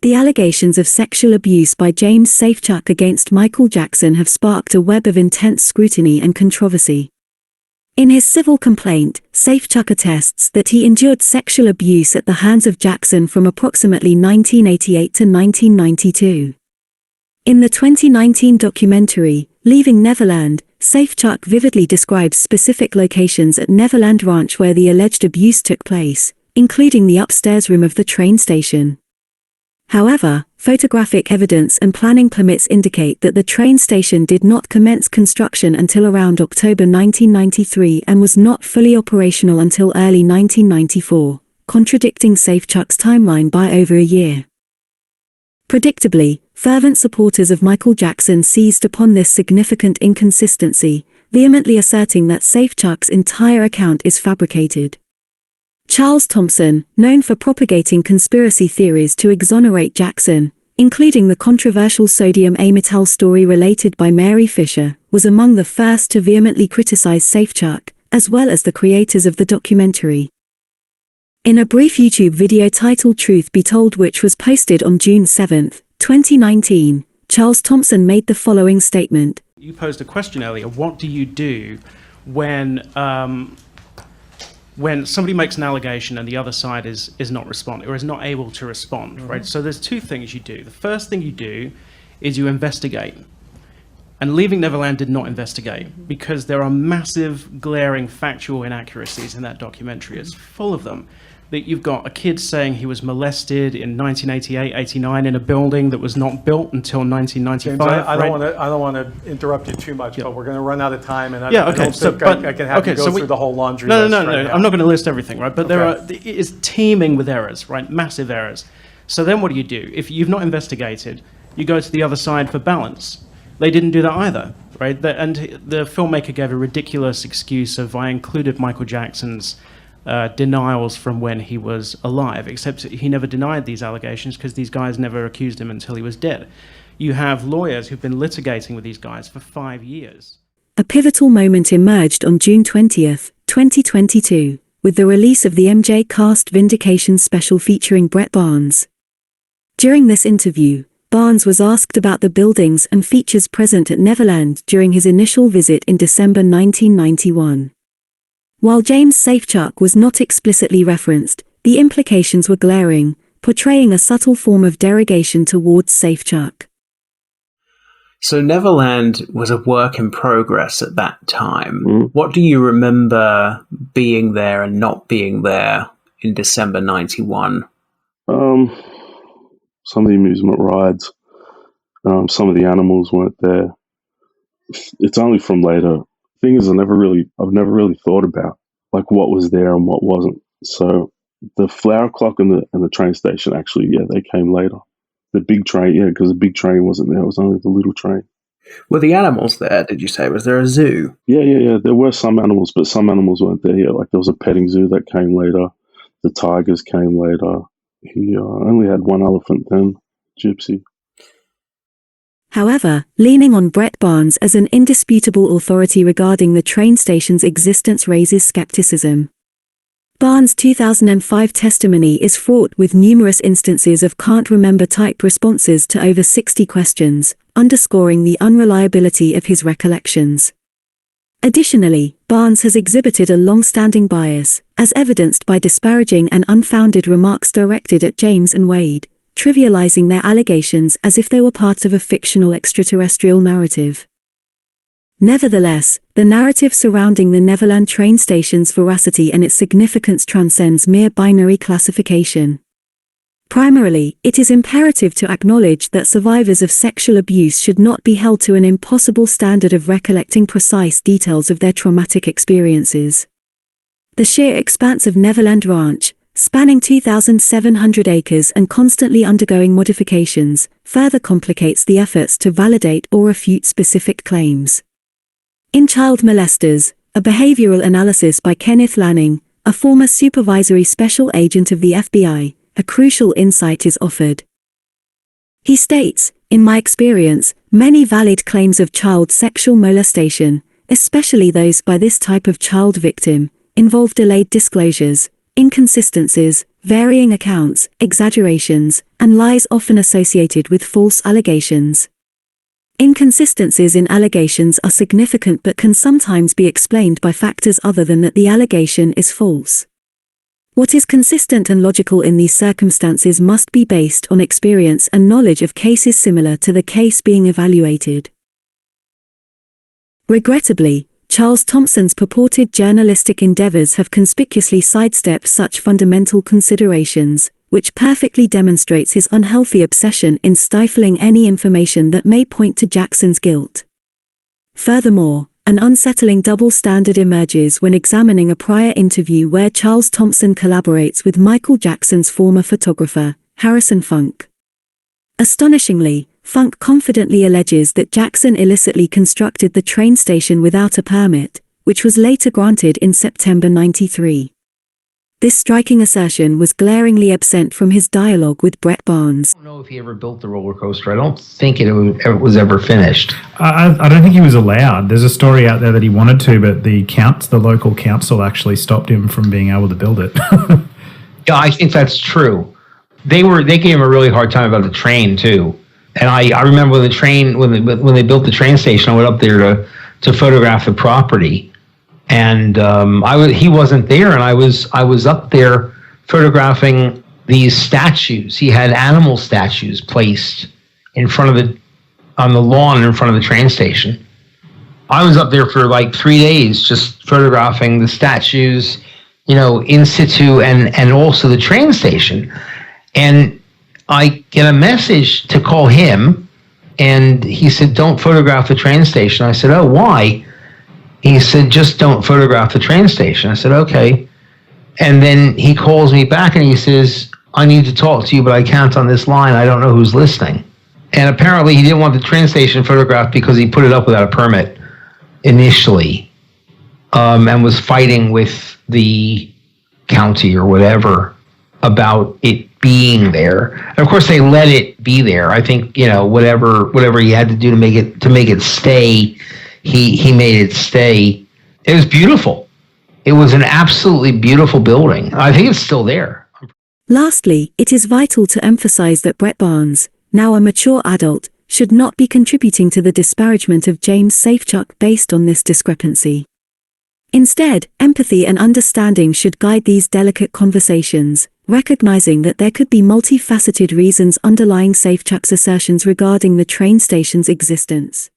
The allegations of sexual abuse by James Safechuck against Michael Jackson have sparked a web of intense scrutiny and controversy. In his civil complaint, Safechuck attests that he endured sexual abuse at the hands of Jackson from approximately 1988 to 1992. In the 2019 documentary, Leaving Neverland, Safechuck vividly describes specific locations at Neverland Ranch where the alleged abuse took place, including the upstairs room of the train station. However, photographic evidence and planning permits indicate that the train station did not commence construction until around October 1993 and was not fully operational until early 1994, contradicting Safechuck's timeline by over a year. Predictably, fervent supporters of Michael Jackson seized upon this significant inconsistency, vehemently asserting that Safechuck's entire account is fabricated. Charles Thompson, known for propagating conspiracy theories to exonerate Jackson, including the controversial sodium amytal story related by Mary Fisher, was among the first to vehemently criticize Safechuck, as well as the creators of the documentary. In a brief YouTube video titled Truth Be Told, which was posted on June 7, 2019, Charles Thompson made the following statement. You posed a question earlier, what do you do when somebody makes an allegation and the other side is not responding or is not able to respond, right? So there's two things you do. The first thing you do is you investigate. And Leaving Neverland did not investigate because there are massive, glaring factual inaccuracies in that documentary. It's full of them. That you've got a kid saying he was molested in 1988, 89 in a building that was not built until 1995. James, right? I don't want to interrupt you too much, but we're going to run out of time, and I okay. don't think I can have you go through the whole laundry list. No. Right now. I'm not going to list everything, right? But it is teeming with errors, right? Massive errors. So then what do? If you've not investigated, you go to the other side for balance. They didn't do that either, right? And the filmmaker gave a ridiculous excuse of, I included Michael Jackson's denials from when he was alive, except he never denied these allegations because these guys never accused him until he was dead. You have lawyers who've been litigating with these guys for 5 years. A pivotal moment emerged on June 20, 2022, with the release of the MJ Cast Vindication special featuring Brett Barnes. During this interview, Barnes was asked about the buildings and features present at Neverland during his initial visit in December 1991. While James Safechuck was not explicitly referenced, the implications were glaring, portraying a subtle form of derogation towards Safechuck. So Neverland was a work in progress at that time. What do you remember being there and not being there in December 91? Some of the amusement rides, some of the animals weren't there. It's only from later. Thing is, I've never really thought about like what was there and what wasn't. So the flower clock and the train station actually, they came later. The big train, because the big train wasn't there. It was only the little train. Were the animals there? Did you say? Was there a zoo? Yeah. There were some animals, but some animals weren't there. Yeah, like there was a petting zoo that came later. The tigers came later. He only had one elephant then, Gypsy. However, leaning on Brett Barnes as an indisputable authority regarding the train station's existence raises skepticism. Barnes' 2005 testimony is fraught with numerous instances of can't remember type responses to over 60 questions, underscoring the unreliability of his recollections. Additionally, Barnes has exhibited a long-standing bias, as evidenced by disparaging and unfounded remarks directed at James and Wade, trivializing their allegations as if they were part of a fictional extraterrestrial narrative. Nevertheless, the narrative surrounding the Neverland train station's veracity and its significance transcends mere binary classification. Primarily, it is imperative to acknowledge that survivors of sexual abuse should not be held to an impossible standard of recollecting precise details of their traumatic experiences. The sheer expanse of Neverland Ranch, spanning 2,700 acres and constantly undergoing modifications, further complicates the efforts to validate or refute specific claims. In Child Molesters, a behavioral analysis by Kenneth Lanning, a former supervisory special agent of the FBI, a crucial insight is offered. He states, "In my experience, many valid claims of child sexual molestation, especially those by this type of child victim, involve delayed disclosures, inconsistencies, varying accounts, exaggerations, and lies often associated with false allegations. Inconsistencies in allegations are significant but can sometimes be explained by factors other than that the allegation is false. What is consistent and logical in these circumstances must be based on experience and knowledge of cases similar to the case being evaluated. Regrettably, Charles Thompson's purported journalistic endeavors have conspicuously sidestepped such fundamental considerations, which perfectly demonstrates his unhealthy obsession in stifling any information that may point to Jackson's guilt. Furthermore, an unsettling double standard emerges when examining a prior interview where Charles Thompson collaborates with Michael Jackson's former photographer, Harrison Funk. Astonishingly, Funk confidently alleges that Jackson illicitly constructed the train station without a permit, which was later granted in September '93. This striking assertion was glaringly absent from his dialogue with Brett Barnes. I don't know if he ever built the roller coaster. I don't think it was ever finished. I don't think he was allowed. There's a story out there that he wanted to, but the local council actually stopped him from being able to build it. Yeah, I think that's true. They gave him a really hard time about the train too. And I remember when they built the train station, I went up there to photograph the property. And he wasn't there, and I was up there photographing these statues. He had animal statues placed on the lawn in front of the train station. I was up there for like 3 days just photographing the statues, in situ and also the train station. And I get a message to call him, and he said, "Don't photograph the train station." I said, "Oh, why?" He said, "Just don't photograph the train station." I said, "Okay." And then he calls me back and he says, "I need to talk to you, but I can't on this line. I don't know who's listening." And apparently he didn't want the train station photographed because he put it up without a permit initially, and was fighting with the county or whatever about it being there. And of course they let it be there. I think, whatever he had to do to make it stay, he made it stay. It was beautiful. It was an absolutely beautiful building. I think it's still there. Lastly, it is vital to emphasize that Brett Barnes, now a mature adult, should not be contributing to the disparagement of James Safechuck based on this discrepancy. Instead, empathy and understanding should guide these delicate conversations, recognizing that there could be multifaceted reasons underlying Safechuck's assertions regarding the train station's existence.